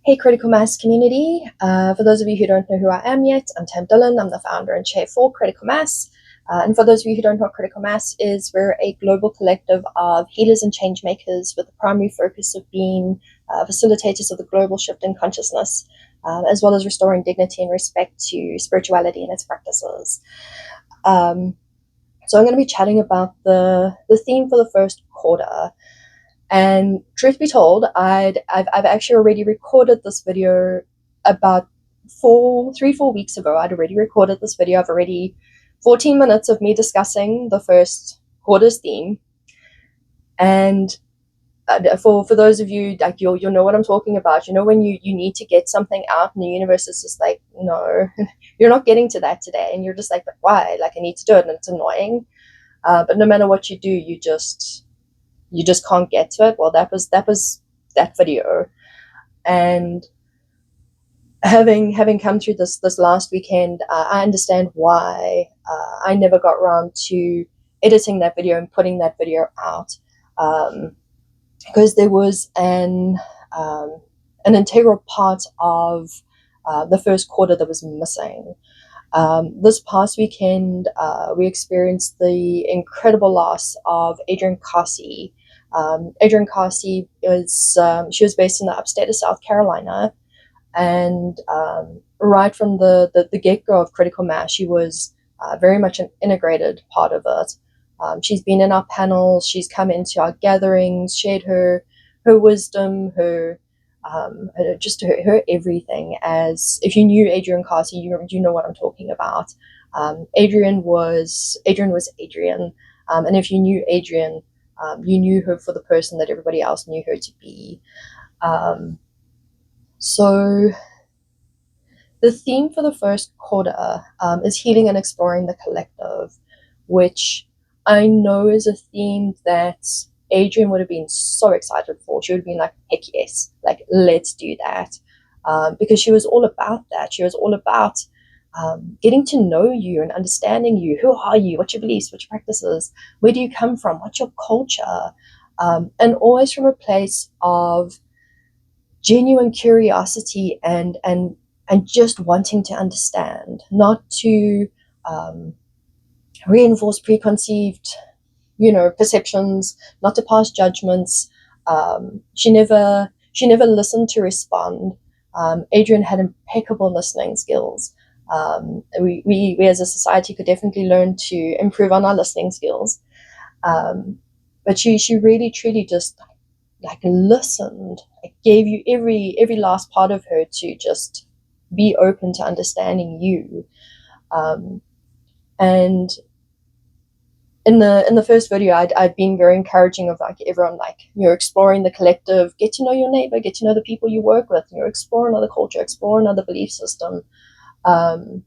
Hey, Critical Mass community. For those of you who don't know who I am yet, I'm Tam Dillon. I'm the founder and chair for Critical Mass. And for those of you who don't know what Critical Mass is, we're a global collective of healers and change makers with the primary focus of being facilitators of the global shift in consciousness, as well as restoring dignity and respect to spirituality and its practices. So I'm going to be chatting about the theme for the first quarter. And truth be told, I've actually already recorded this video about 4 weeks ago. I'd already recorded this video. I've already 14 minutes of me discussing the first quarter's theme. And for those of you, like, you'll know what I'm talking about. You know, when you need to get something out and the universe is just like, no, you're not getting to that today. And you're just like, but why? Like, I need to do it, and it's annoying. But no matter what you do, you just can't get to it. Well, that was that video. And having come through this last weekend, I understand why I never got around to editing that video and putting that video out, because there was an integral part of the first quarter that was missing. This past weekend, we experienced the incredible loss of Adrienne Carsey. Adrienne Carsey she was based in the upstate of South Carolina, and right from the get-go of Critical Mass, she was very much an integrated part of it. She's been in our panels, she's come into our gatherings, shared her wisdom, her everything. As if you knew Adrienne Carsey, you know what I'm talking about. Adrienne was Adrienne, and if you knew Adrienne, you knew her for the person that everybody else knew her to be. So the theme for the first quarter is healing and exploring the collective, which I know is a theme that Adrienne would have been so excited for. She would have been like, heck yes, like, let's do that. Because she was all about that. She was all about getting to know you and understanding you. Who are you? What's your beliefs? What's your practices? Where do you come from? What's your culture? And always from a place of genuine curiosity and just wanting to understand, not to reinforce preconceived, perceptions, not to pass judgments. She never listened to respond. Adrienne had impeccable listening skills. We as a society could definitely learn to improve on our listening skills. But she really truly just like listened. It gave you every last part of her to just be open to understanding you. And in the first video, I'd been very encouraging of like everyone, like, you're exploring the collective, get to know your neighbor, get to know the people you work with, explore another culture, explore another belief system. And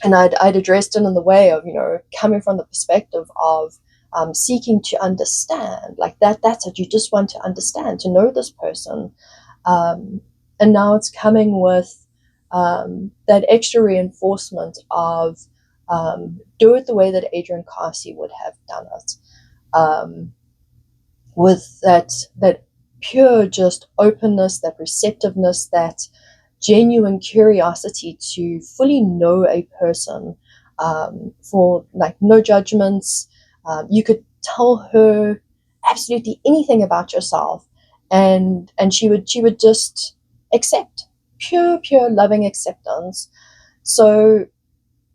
I'd addressed it in the way of, coming from the perspective of seeking to understand, like that's what you just want to understand, to know this person. And now it's coming with that extra reinforcement of do it the way that Adrienne Carsey would have done it, with that pure just openness, that receptiveness, that genuine curiosity to fully know a person, for like no judgments. You could tell her absolutely anything about yourself, and she would just accept, pure loving acceptance. So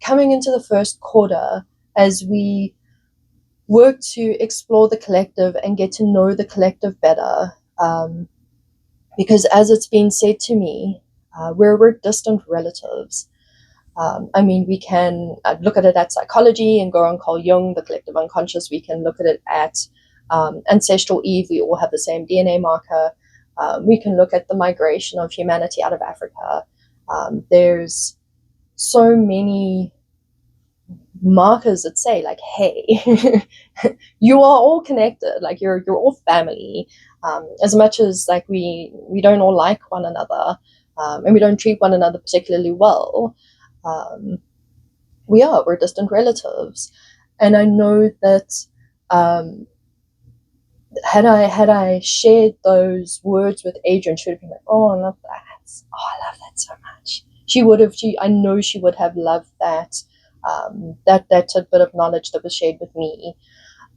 coming into the first quarter, as we work to explore the collective and get to know the collective better, because as it's been said to me, we're distant relatives. I mean, we can look at it at psychology and go on Carl Jung, the collective unconscious. We can look at it at ancestral Eve. We all have the same DNA marker. We can look at the migration of humanity out of Africa. There's so many markers that say, like, hey, you are all connected. Like, you're all family. As much as like we don't all like one another, and we don't treat one another particularly well, we're distant relatives. And I know that had I shared those words with Adrienne, she would have been like, oh, not that. I love that so much. I know she would have loved that, that tidbit of knowledge that was shared with me.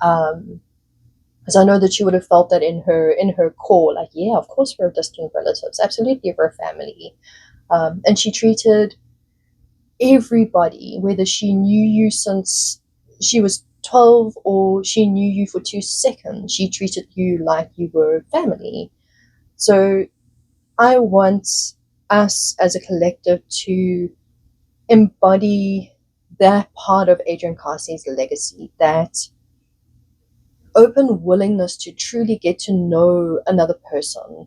Because I know that she would have felt that in her core, like, yeah, of course we're distant relatives, absolutely we're family. And she treated everybody, whether she knew you since she was 12 or she knew you for 2 seconds, she treated you like you were family. So I want us as a collective to embody that part of Adrian Carsey's legacy, that open willingness to truly get to know another person,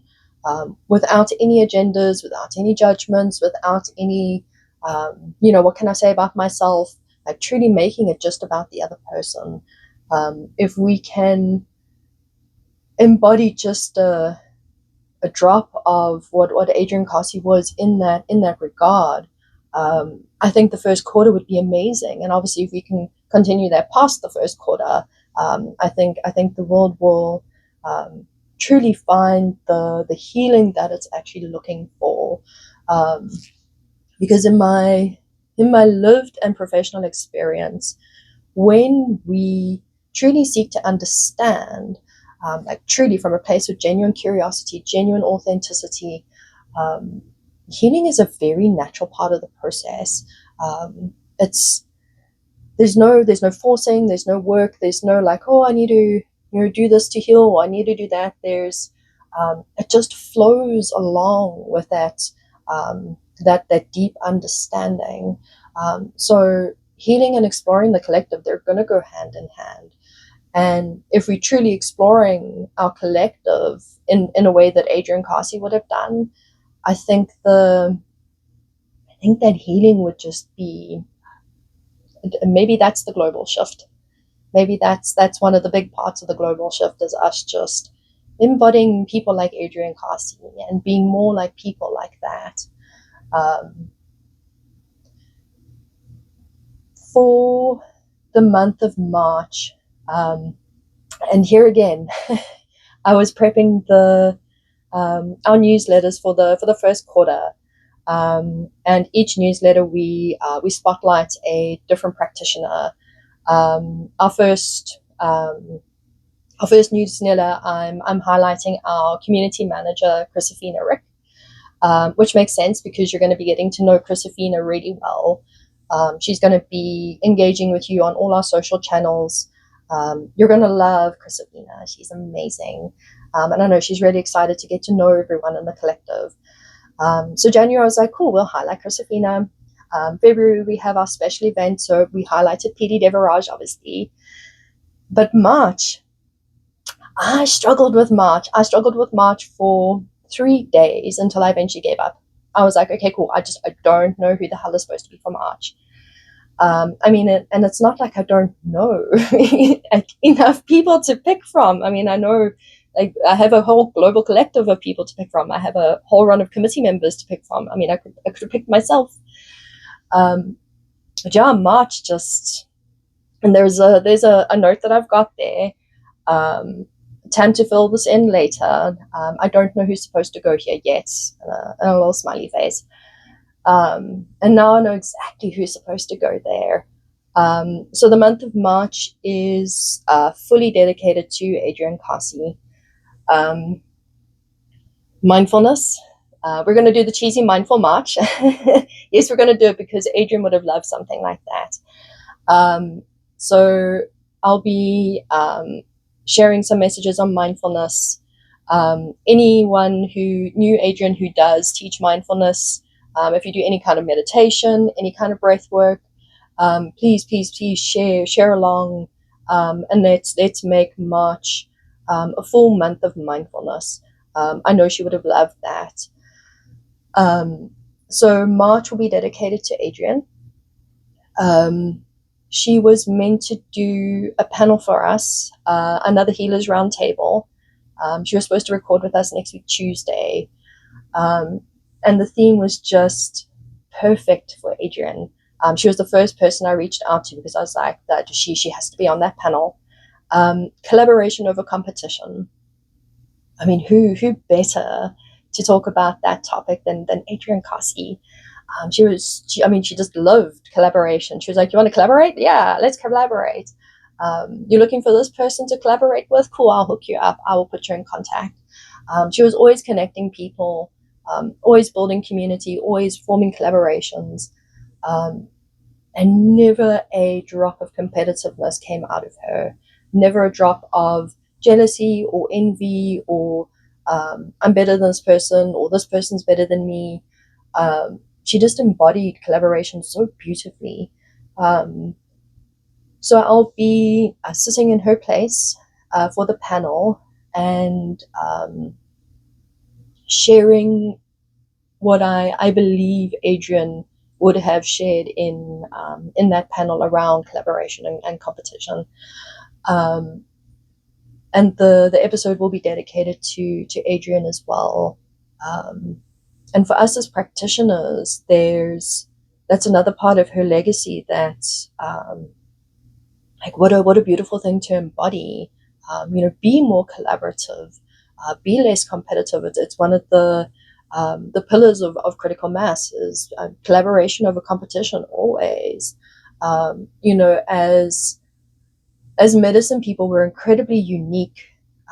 without any agendas, without any judgments, without any, what can I say about myself? Like truly making it just about the other person. If we can embody just a drop of what Adrian Carsey was in that regard, I think the first quarter would be amazing. And obviously, if we can continue that past the first quarter, I think the world will truly find the healing that it's actually looking for. Because in my lived and professional experience, when we truly seek to understand, like truly from a place of genuine curiosity, genuine authenticity, healing is a very natural part of the process. It's there's no forcing, there's no work, there's no like, oh, I need to do this to heal, or I need to do that. There's it just flows along with that deep understanding. So healing and exploring the collective, they're going to go hand in hand. And if we're truly exploring our collective in a way that Adrian Carsey would have done, I think that healing would just be, maybe that's the global shift. Maybe that's one of the big parts of the global shift, is us just embodying people like Adrian Carsey and being more like people like that. For the month of March, and here again, I was prepping our newsletters for the first quarter, and each newsletter we spotlight a different practitioner. Our first newsletter, I'm highlighting our community manager, Chrisophina Rick, which makes sense because you're going to be getting to know Chrisophina really well. She's going to be engaging with you on all our social channels. You're going to love Chrisophina. She's amazing. And I know she's really excited to get to know everyone in the collective. So January, I was like, cool, we'll highlight Chrisophina. February, we have our special event, so we highlighted PD Devaraj, obviously. But March, I struggled with March. I struggled with March for 3 days until I eventually gave up. I was like, okay, cool. I don't know who the hell is supposed to be for March. And it's not like I don't know enough people to pick from. I mean, I know, like, I have a whole global collective of people to pick from. I have a whole run of committee members to pick from. I mean, I could have picked myself. But yeah, March just, and there's a note that I've got there. Time to fill this in later. I don't know who's supposed to go here yet. And a little smiley face. And now I know exactly who's supposed to go there. So the month of March is fully dedicated to Adrian Carsey. Mindfulness. We're going to do the cheesy mindful March. Yes, we're going to do it because Adrian would have loved something like that. So I'll be sharing some messages on mindfulness. Anyone who knew Adrian who does teach mindfulness, if you do any kind of meditation, any kind of breath work, please share along, and let's make March a full month of mindfulness. I know she would have loved that. So March will be dedicated to Adrian. She was meant to do a panel for us, another Healers Roundtable. She was supposed to record with us next week, Tuesday. And the theme was just perfect for Adrian. She was the first person I reached out to because I was like, that she has to be on that panel. Collaboration over competition. I mean, who better to talk about that topic than Adrian Kasi. She just loved collaboration. She was like, "You want to collaborate? Yeah, let's collaborate. You're looking for this person to collaborate with? Cool, I'll hook you up. I will put you in contact." She was always connecting people, always building community, always forming collaborations, um, and never a drop of competitiveness came out of her. Never a drop of jealousy or envy or I'm better than this person or this person's better than me. She just embodied collaboration so beautifully. Um, so I'll be sitting in her place for the panel and sharing what I believe Adrian would have shared in that panel around collaboration and competition. Um, and the episode will be dedicated to Adrian as well. And for us as practitioners, that's another part of her legacy that like what a beautiful thing to embody. Be more collaborative, be less competitive. It's one of the pillars of critical mass is collaboration over competition always. As medicine people, we're incredibly unique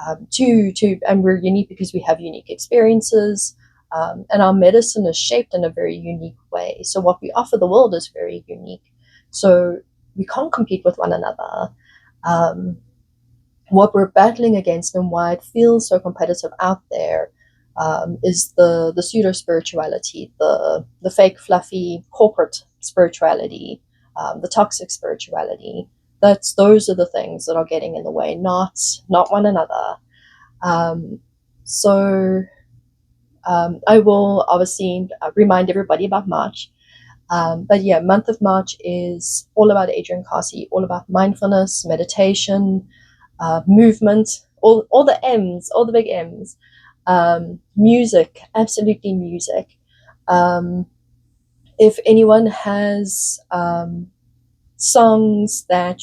and we're unique because we have unique experiences, and our medicine is shaped in a very unique way. So what we offer the world is very unique. So we can't compete with one another. Um, what we're battling against and why it feels so competitive out there is the pseudo spirituality, the fake, fluffy corporate spirituality, the toxic spirituality. Those are the things that are getting in the way, not one another. Um, so I will obviously remind everybody about March. But yeah, month of March is all about Adrian Kasi, all about mindfulness, meditation, movement, all the M's, all the big M's, music, absolutely music. If anyone has songs that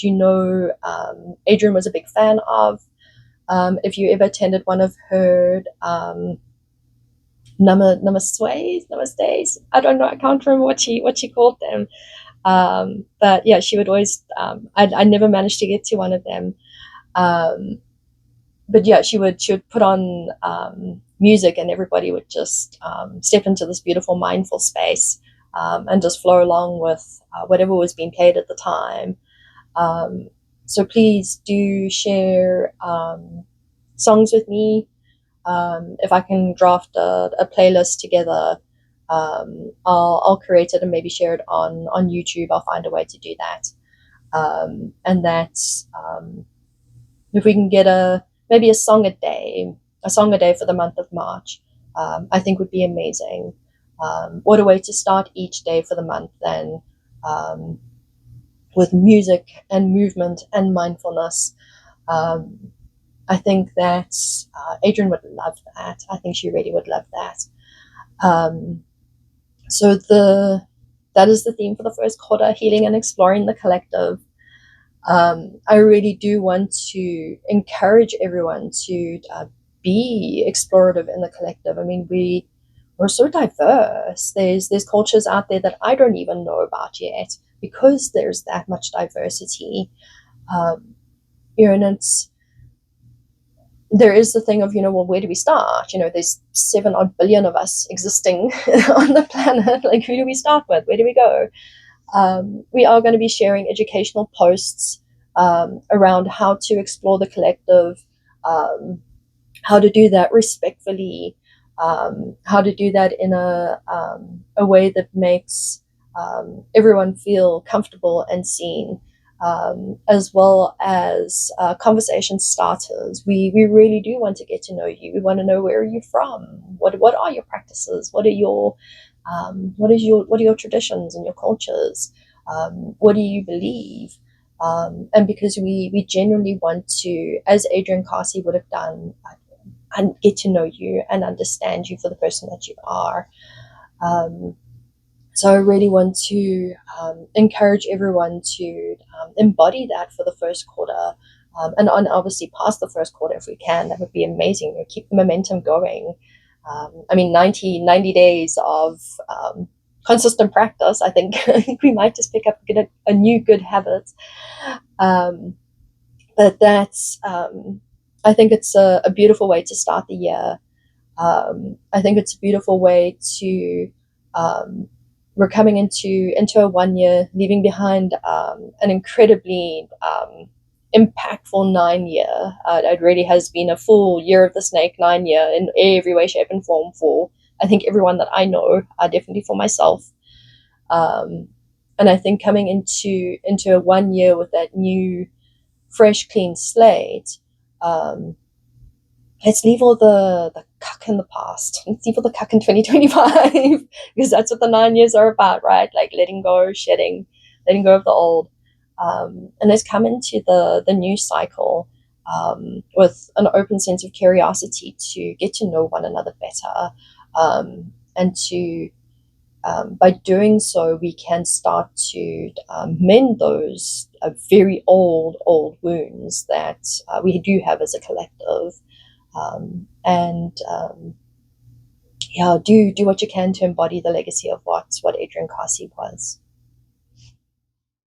Adrian was a big fan of, if you ever attended one of her namastes, I don't know, I can't remember what she called them. But yeah, she would always. I never managed to get to one of them. But yeah, she would put on music, and everybody would just step into this beautiful mindful space and just flow along with whatever was being played at the time. So please do share songs with me. If I can draft a playlist together, I'll create it and maybe share it on YouTube. I'll find a way to do that. And that's if we can get maybe a song a day for the month of March, I think would be amazing. What a way to start each day for the month then, with music and movement and mindfulness. I think that Adrian would love that. I think she really would love that. So that is the theme for the first quarter: healing and exploring the collective. I really do want to encourage everyone to be explorative in the collective. I mean, we're so diverse. There's cultures out there that I don't even know about yet because there's that much diversity. And there is the thing of, well, where do we start? There's 7 odd billion of us existing on the planet. Like, who do we start with? Where do we go? We are going to be sharing educational posts around how to explore the collective, how to do that respectfully, how to do that in a way that makes everyone feel comfortable and seen, as well as conversation starters. We really do want to get to know you. We want to know, where are you from? What are your practices? What are your traditions and your cultures? What do you believe? And because we genuinely want to, as Adrian Kasi would have done, and get to know you and understand you for the person that you are. So I really want to encourage everyone to embody that for the first quarter, and obviously past the first quarter if we can. That would be amazing. Keep the momentum going. I mean, 90 days of consistent practice, I think we might just pick up a new good habit. But that's, I think it's a beautiful way to start the year. I think it's a beautiful way to, um, we're coming into a 1 year, leaving behind an incredibly impactful 9 year. It really has been a full year of the snake, 9 year in every way, shape, and form for, I think, everyone that I know, definitely for myself. Um, and I think coming into a 1 year with that new, fresh, clean slate, um, let's leave all the cuck in the past. Let's leave all the cuck in 2025 because that's what the 9 years are about, right? Like letting go, shedding, letting go of the old. And let's come into the new cycle with an open sense of curiosity to get to know one another better. And to, by doing so, we can start to mend those very old wounds that we do have as a collective. And yeah, do what you can to embody the legacy of what Adrian Kasi was.